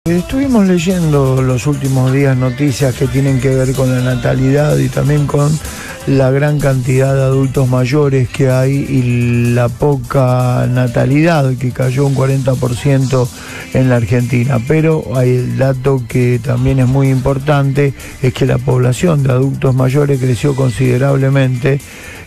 Estuvimos leyendo los últimos días noticias que tienen que ver con la natalidad y también con la gran cantidad de adultos mayores que hay y la poca natalidad, que cayó un 40% en la Argentina. Pero hay el dato que también es muy importante, es que la población de adultos mayores creció considerablemente,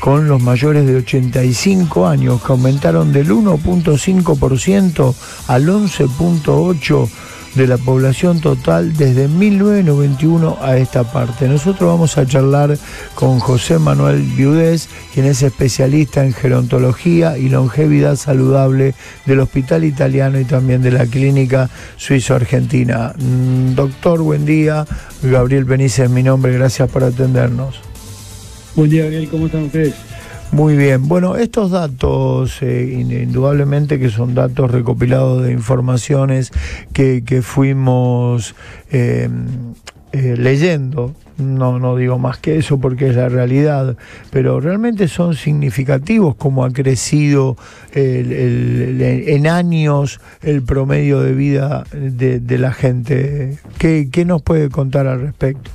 con los mayores de 85 años, que aumentaron del 1.5% al 11.8% de la población total desde 1991 a esta parte. Nosotros vamos a charlar con José Manuel Viudés, quien es especialista en gerontología y longevidad saludable del Hospital Italiano y también de la Clínica Suizo-Argentina. Doctor, buen día. Gabriel Benítez es mi nombre, gracias por atendernos. Buen día, Gabriel, ¿cómo están ustedes? Muy bien, bueno, estos datos, indudablemente que son datos recopilados de informaciones que fuimos leyendo, no digo más que eso porque es la realidad, pero realmente son significativos como ha crecido en años el promedio de vida de la gente. ¿Qué nos puede contar al respecto?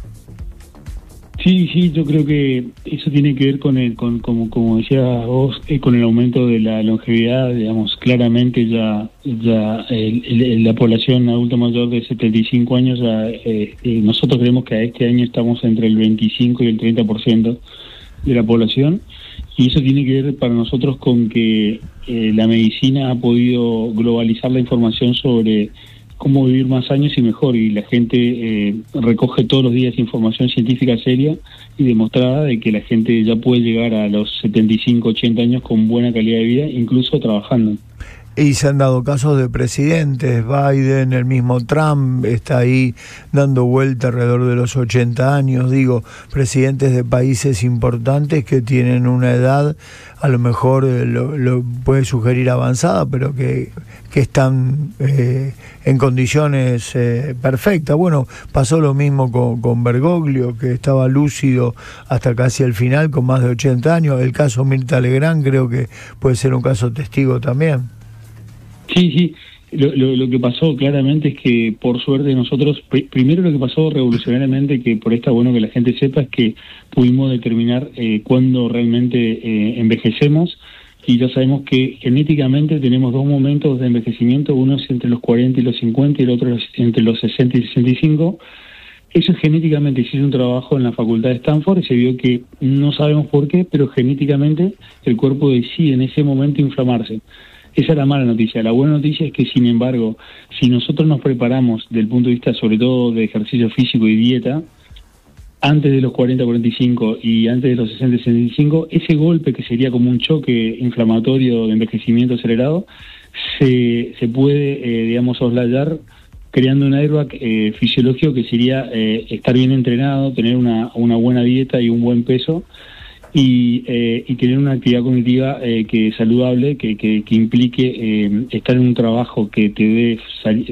Sí, yo creo que eso tiene que ver como decía vos, con el aumento de la longevidad. Digamos, claramente ya la población adulta mayor de 75 años, nosotros creemos que a este año estamos entre el 25 y el 30% de la población, y eso tiene que ver para nosotros con que la medicina ha podido globalizar la información sobre cómo vivir más años y mejor, y la gente recoge todos los días información científica seria y demostrada de que la gente ya puede llegar a los 75, 80 años con buena calidad de vida, incluso trabajando. Y se han dado casos de presidentes, Biden, el mismo Trump está ahí dando vuelta alrededor de los 80 años, presidentes de países importantes que tienen una edad, a lo mejor lo puede sugerir avanzada, pero que están en condiciones perfectas. Bueno, pasó lo mismo con Bergoglio, que estaba lúcido hasta casi el final, con más de 80 años. El caso Mirta Legrand creo que puede ser un caso testigo también. Sí, lo que pasó claramente es que, por suerte, nosotros, primero lo que pasó revolucionariamente, que por esto es bueno que la gente sepa, es que pudimos determinar cuándo realmente envejecemos, y ya sabemos que genéticamente tenemos dos momentos de envejecimiento, uno es entre los 40 y los 50 y el otro es entre los 60 y 65. Eso genéticamente, se hizo un trabajo en la Facultad de Stanford y se vio que no sabemos por qué, pero genéticamente el cuerpo decide en ese momento inflamarse. Esa es la mala noticia. La buena noticia es que, sin embargo, si nosotros nos preparamos del punto de vista sobre todo de ejercicio físico y dieta, antes de los 40-45 y antes de los 60-65, ese golpe que sería como un choque inflamatorio de envejecimiento acelerado, se puede, soslayar creando un airbag fisiológico, que sería estar bien entrenado, tener una buena dieta y un buen peso, y tener una actividad cognitiva que saludable, que implique estar en un trabajo que te dé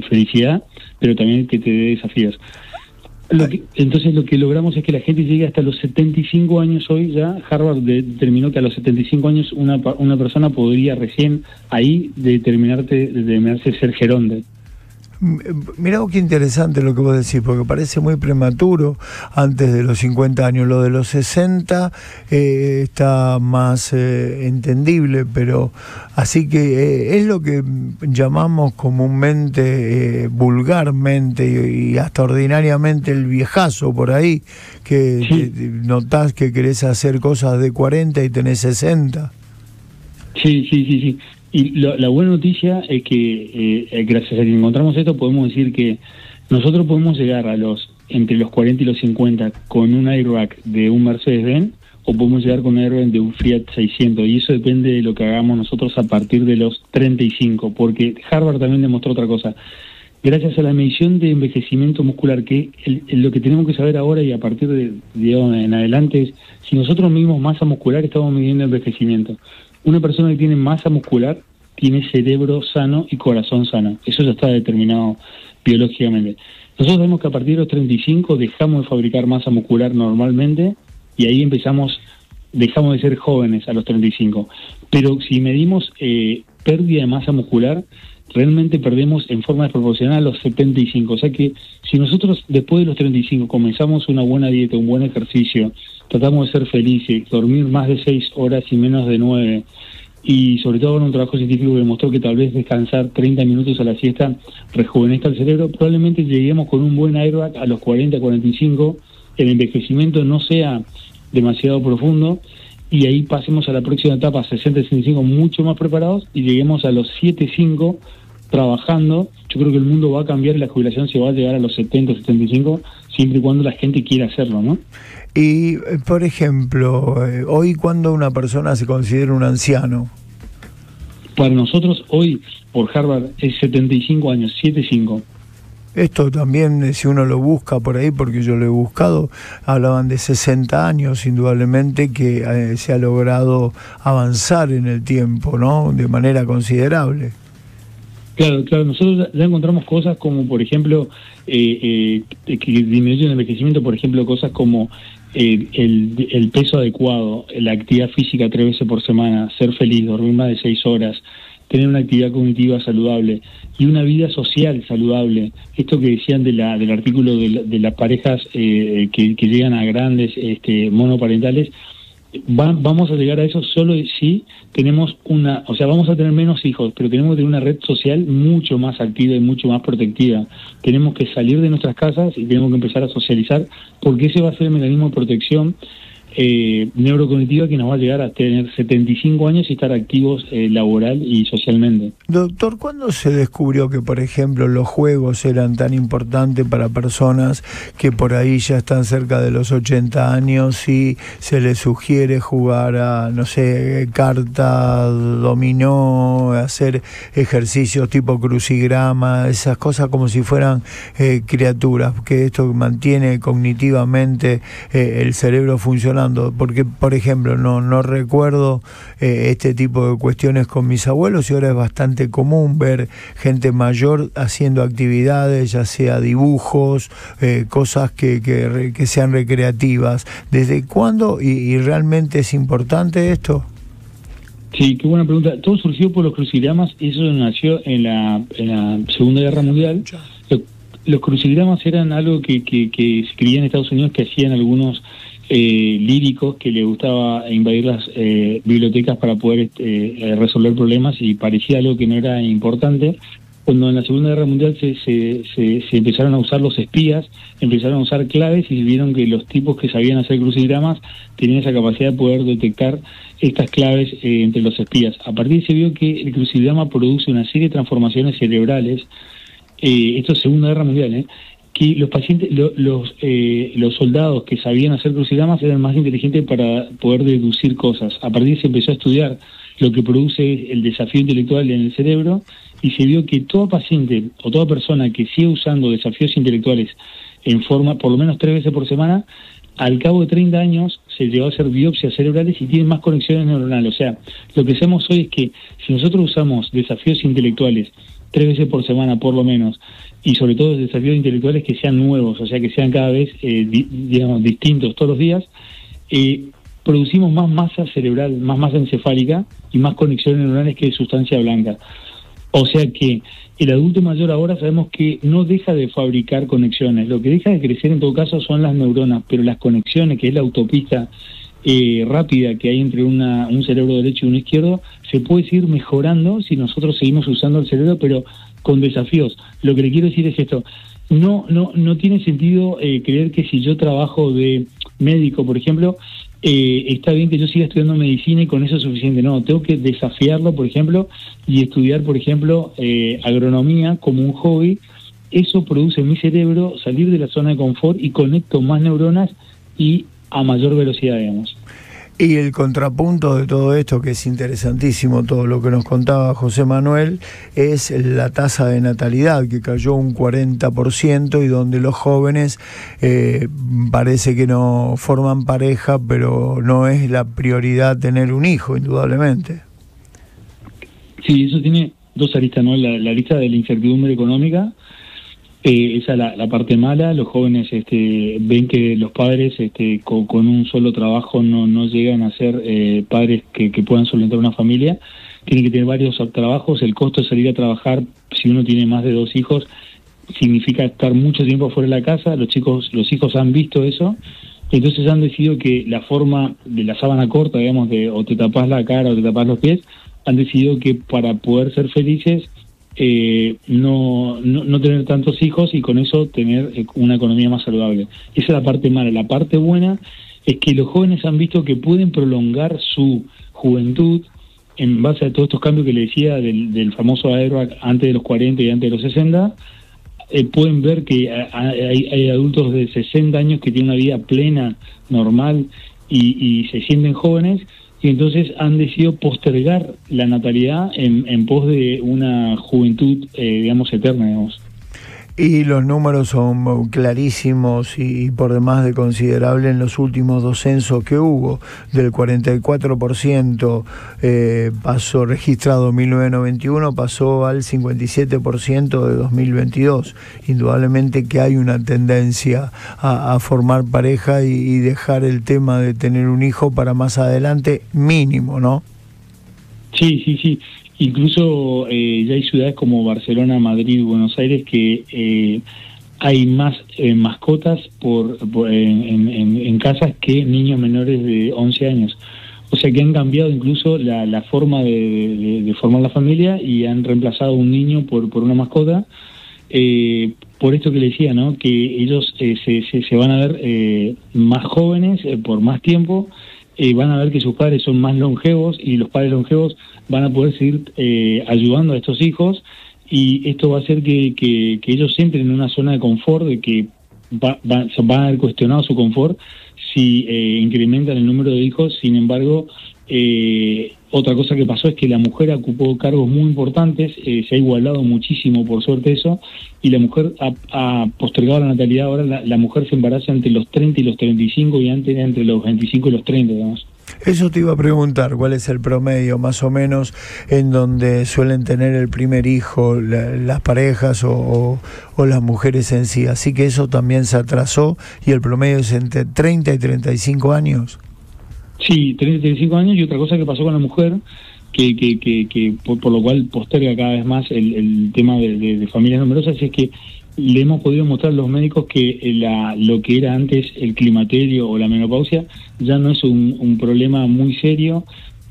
felicidad, pero también que te dé desafíos. Entonces lo que logramos es que la gente llegue hasta los 75 años. Hoy ya Harvard determinó que a los 75 años una persona podría recién ahí determinarse ser geronte. Mirá qué interesante lo que vos decís, porque parece muy prematuro antes de los 50 años. Lo de los 60 está más entendible, pero así que es lo que llamamos comúnmente, vulgarmente y hasta ordinariamente el viejazo por ahí, que sí. Notás que querés hacer cosas de 40 y tenés 60. Sí. Y la buena noticia es que gracias a que encontramos esto, podemos decir que nosotros podemos llegar entre los 40 y los 50 con un airbag de un Mercedes-Benz, o podemos llegar con un airbag de un Fiat 600, y eso depende de lo que hagamos nosotros a partir de los 35, porque Harvard también demostró otra cosa. Gracias a la medición de envejecimiento muscular, que lo que tenemos que saber ahora y a partir de en adelante es, si nosotros medimos masa muscular, estamos midiendo envejecimiento. Una persona que tiene masa muscular tiene cerebro sano y corazón sano. Eso ya está determinado biológicamente. Nosotros vemos que a partir de los 35 dejamos de fabricar masa muscular normalmente, y ahí dejamos de ser jóvenes a los 35. Pero si medimos pérdida de masa muscular, realmente perdemos en forma desproporcional a los 75. O sea que si nosotros después de los 35 comenzamos una buena dieta, un buen ejercicio, tratamos de ser felices, dormir más de 6 horas y menos de 9, y sobre todo en un trabajo científico que demostró que tal vez descansar 30 minutos a la siesta rejuvenezca el cerebro, probablemente lleguemos con un buen airbag a los 40, 45, el envejecimiento no sea demasiado profundo, y ahí pasemos a la próxima etapa, 60-65, mucho más preparados, y lleguemos a los 7-5 trabajando. Yo creo que el mundo va a cambiar y la jubilación se va a llegar a los 70-75, siempre y cuando la gente quiera hacerlo, ¿no? Y, por ejemplo, hoy, ¿cuándo una persona se considera un anciano? Para nosotros hoy, por Harvard, es 75 años, 7-5. Esto también, si uno lo busca por ahí, porque yo lo he buscado, hablaban de 60 años, indudablemente, que se ha logrado avanzar en el tiempo, ¿no?, de manera considerable. Claro, nosotros ya encontramos cosas como, por ejemplo, que disminuyen el envejecimiento, por ejemplo, cosas como el peso adecuado, la actividad física 3 veces por semana, ser feliz, dormir más de 6 horas, tener una actividad cognitiva saludable y una vida social saludable. Esto que decían del artículo de las parejas que llegan a grandes monoparentales, vamos a llegar a eso solo si tenemos vamos a tener menos hijos, pero tenemos que tener una red social mucho más activa y mucho más protectiva. Tenemos que salir de nuestras casas y tenemos que empezar a socializar, porque ese va a ser el mecanismo de protección neurocognitiva que nos va a llegar a tener 75 años y estar activos laboral y socialmente. Doctor, ¿cuándo se descubrió que, por ejemplo, los juegos eran tan importantes para personas que por ahí ya están cerca de los 80 años y se les sugiere jugar a, no sé, carta, dominó, hacer ejercicios tipo crucigrama, esas cosas como si fueran criaturas, que esto mantiene cognitivamente el cerebro funcionando? Porque, por ejemplo, no recuerdo este tipo de cuestiones con mis abuelos, y ahora es bastante común ver gente mayor haciendo actividades, ya sea dibujos, cosas que sean recreativas. ¿Desde cuándo y realmente es importante esto? Sí, qué buena pregunta. Todo surgió por los crucigramas, eso nació en la Segunda Guerra Mundial. Los crucigramas eran algo que se escribía en Estados Unidos, que hacían algunos líricos que le gustaba invadir las bibliotecas para poder resolver problemas, y parecía algo que no era importante. Cuando en la Segunda Guerra Mundial se empezaron a usar los espías, empezaron a usar claves, y vieron que los tipos que sabían hacer crucigramas tenían esa capacidad de poder detectar estas claves entre los espías. A partir de ahí se vio que el crucigrama produce una serie de transformaciones cerebrales. Esto es Segunda Guerra Mundial, que los pacientes, los soldados que sabían hacer crucigramas eran más inteligentes para poder deducir cosas. A partir de ahí se empezó a estudiar lo que produce el desafío intelectual en el cerebro, y se vio que todo paciente o toda persona que sigue usando desafíos intelectuales en forma, por lo menos 3 veces por semana, al cabo de 30 años se llegó a hacer biopsias cerebrales y tienen más conexiones neuronales. O sea, lo que hacemos hoy es que si nosotros usamos desafíos intelectuales 3 veces por semana por lo menos, y sobre todo desafíos intelectuales que sean nuevos, o sea, que sean cada vez distintos todos los días, producimos más masa cerebral, más masa encefálica y más conexiones neuronales que sustancia blanca. O sea que el adulto mayor ahora sabemos que no deja de fabricar conexiones, lo que deja de crecer en todo caso son las neuronas, pero las conexiones, que es la autopista rápida que hay entre un cerebro derecho y uno izquierdo, se puede seguir mejorando si nosotros seguimos usando el cerebro, pero con desafíos. Lo que le quiero decir es esto: no tiene sentido creer que si yo trabajo de médico, por ejemplo, está bien que yo siga estudiando medicina y con eso es suficiente. No, tengo que desafiarlo, por ejemplo, y estudiar, por ejemplo, agronomía como un hobby. Eso produce en mi cerebro salir de la zona de confort y conecto más neuronas y a mayor velocidad, digamos. Y el contrapunto de todo esto, que es interesantísimo todo lo que nos contaba José Manuel, es la tasa de natalidad, que cayó un 40%, y donde los jóvenes parece que no forman pareja, pero no es la prioridad tener un hijo, indudablemente. Sí, eso tiene dos aristas, ¿no? La arista de la incertidumbre económica, esa es la parte mala. Los jóvenes ven que los padres con un solo trabajo no llegan a ser padres que puedan solventar una familia. tiene que tener varios trabajos, el costo de salir a trabajar, si uno tiene más de 2 hijos, significa estar mucho tiempo fuera de la casa. Los hijos han visto eso, entonces han decidido que la forma de la sábana corta, digamos, de o te tapás la cara o te tapás los pies, han decidido que para poder ser felices, no tener tantos hijos y con eso tener una economía más saludable. Esa es la parte mala. La parte buena es que los jóvenes han visto que pueden prolongar su juventud en base a todos estos cambios que le decía del famoso airbag antes de los 40 y antes de los 60. Pueden ver que hay adultos de 60 años que tienen una vida plena, normal, y se sienten jóvenes, y entonces han decidido postergar la natalidad en pos de una juventud, digamos, eterna, digamos. Y los números son clarísimos y por demás de considerable en los últimos 2 censos que hubo. Del 44% pasó registrado en 1991, pasó al 57% de 2022. Indudablemente que hay una tendencia a formar pareja y dejar el tema de tener un hijo para más adelante mínimo, ¿no? Sí. Incluso ya hay ciudades como Barcelona, Madrid y Buenos Aires que hay más mascotas en casas que niños menores de 11 años. O sea que han cambiado incluso la forma de formar la familia y han reemplazado un niño por una mascota. Por esto que le decía, ¿no? Que ellos se van a ver más jóvenes por más tiempo. Van a ver que sus padres son más longevos y los padres longevos van a poder seguir ayudando a estos hijos, y esto va a hacer que ellos entren en una zona de confort, de que van a haber cuestionado su confort si incrementan el número de hijos. Sin embargo, otra cosa que pasó es que la mujer ocupó cargos muy importantes, se ha igualado muchísimo por suerte eso, y la mujer ha postergado la natalidad. Ahora la mujer se embaraza entre los 30 y los 35 y antes entre los 25 y los 30, digamos. Eso te iba a preguntar, ¿cuál es el promedio más o menos en donde suelen tener el primer hijo las parejas o las mujeres en sí? Así que eso también se atrasó y el promedio es entre 30 y 35 años. Sí, 30 y 35 años, y otra cosa que pasó con la mujer, que por lo cual posterga cada vez más el tema de familias numerosas, es que le hemos podido mostrar a los médicos que lo que era antes el climaterio o la menopausia ya no es un problema muy serio.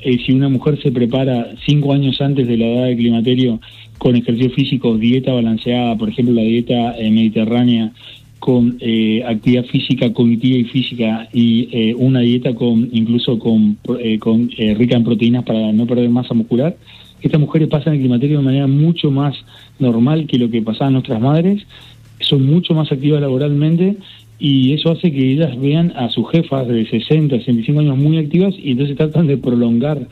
Si una mujer se prepara 5 años antes de la edad del climaterio con ejercicio físico, dieta balanceada, por ejemplo la dieta mediterránea, con actividad física, cognitiva y física, y una dieta incluso rica en proteínas para no perder masa muscular, estas mujeres pasan el climaterio de manera mucho más normal que lo que pasaban nuestras madres, son mucho más activas laboralmente, y eso hace que ellas vean a sus jefas de 60, 65 años muy activas, y entonces tratan de prolongar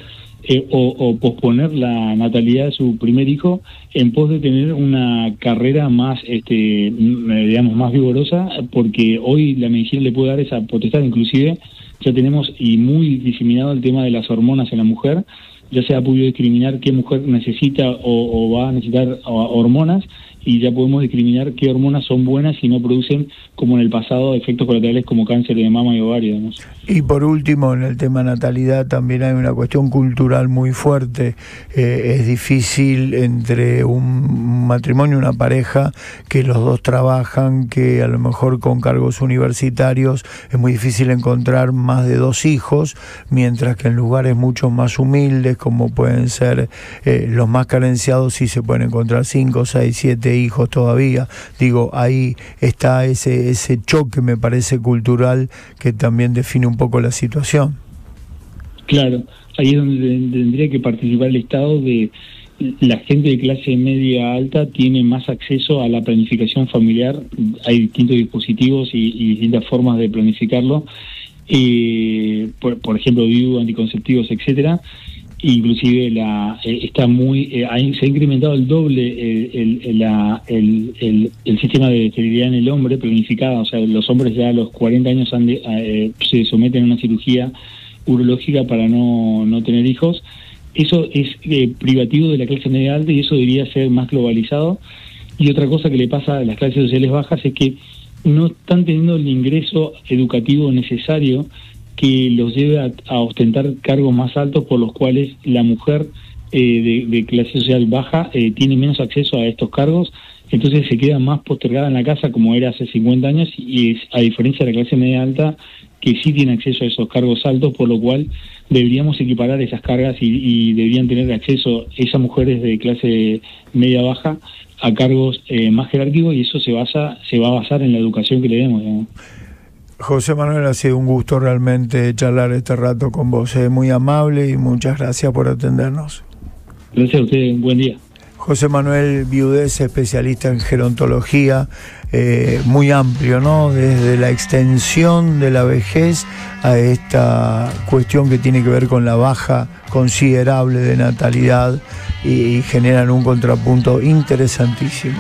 o posponer la natalidad de su primer hijo en pos de tener una carrera más, digamos, más vigorosa, porque hoy la medicina le puede dar esa potestad. Inclusive ya tenemos y muy diseminado el tema de las hormonas en la mujer. Ya se ha podido discriminar qué mujer necesita o va a necesitar hormonas, y ya podemos discriminar qué hormonas son buenas y no producen, como en el pasado, efectos colaterales como cáncer de mama y ovario, ¿no? Y por último, en el tema natalidad también hay una cuestión cultural muy fuerte. Es difícil entre un matrimonio, una pareja, que los dos trabajan, que a lo mejor con cargos universitarios es muy difícil encontrar más de 2 hijos, mientras que en lugares mucho más humildes, como pueden ser los más carenciados, sí se pueden encontrar 5, 6, 7 hijos todavía. Digo, ahí está ese choque, me parece, cultural, que también define un poco la situación. Claro, ahí es donde tendría que participar el Estado. De la gente de clase media alta tiene más acceso a la planificación familiar. Hay distintos dispositivos y distintas formas de planificarlo, por ejemplo, DIU, anticonceptivos, etcétera. Inclusive se ha incrementado el doble el sistema de esterilidad en el hombre planificada. O sea, los hombres ya a los 40 años se someten a una cirugía urológica para no tener hijos. Eso es privativo de la clase media alta, y eso debería ser más globalizado. Y otra cosa que le pasa a las clases sociales bajas es que no están teniendo el ingreso educativo necesario que los lleve a ostentar cargos más altos, por los cuales la mujer de clase social baja tiene menos acceso a estos cargos, entonces se queda más postergada en la casa como era hace 50 años, y a diferencia de la clase media alta, que sí tiene acceso a esos cargos altos, por lo cual deberíamos equiparar esas cargas y deberían tener acceso esas mujeres de clase media baja a cargos más jerárquicos, y eso se va a basar en la educación que le demos, digamos. José Manuel, ha sido un gusto realmente charlar este rato con vos, muy amable, y muchas gracias por atendernos. Gracias a ustedes, buen día. José Manuel Viudez, especialista en gerontología, muy amplio, ¿no? Desde la extensión de la vejez a esta cuestión que tiene que ver con la baja considerable de natalidad, y generan un contrapunto interesantísimo.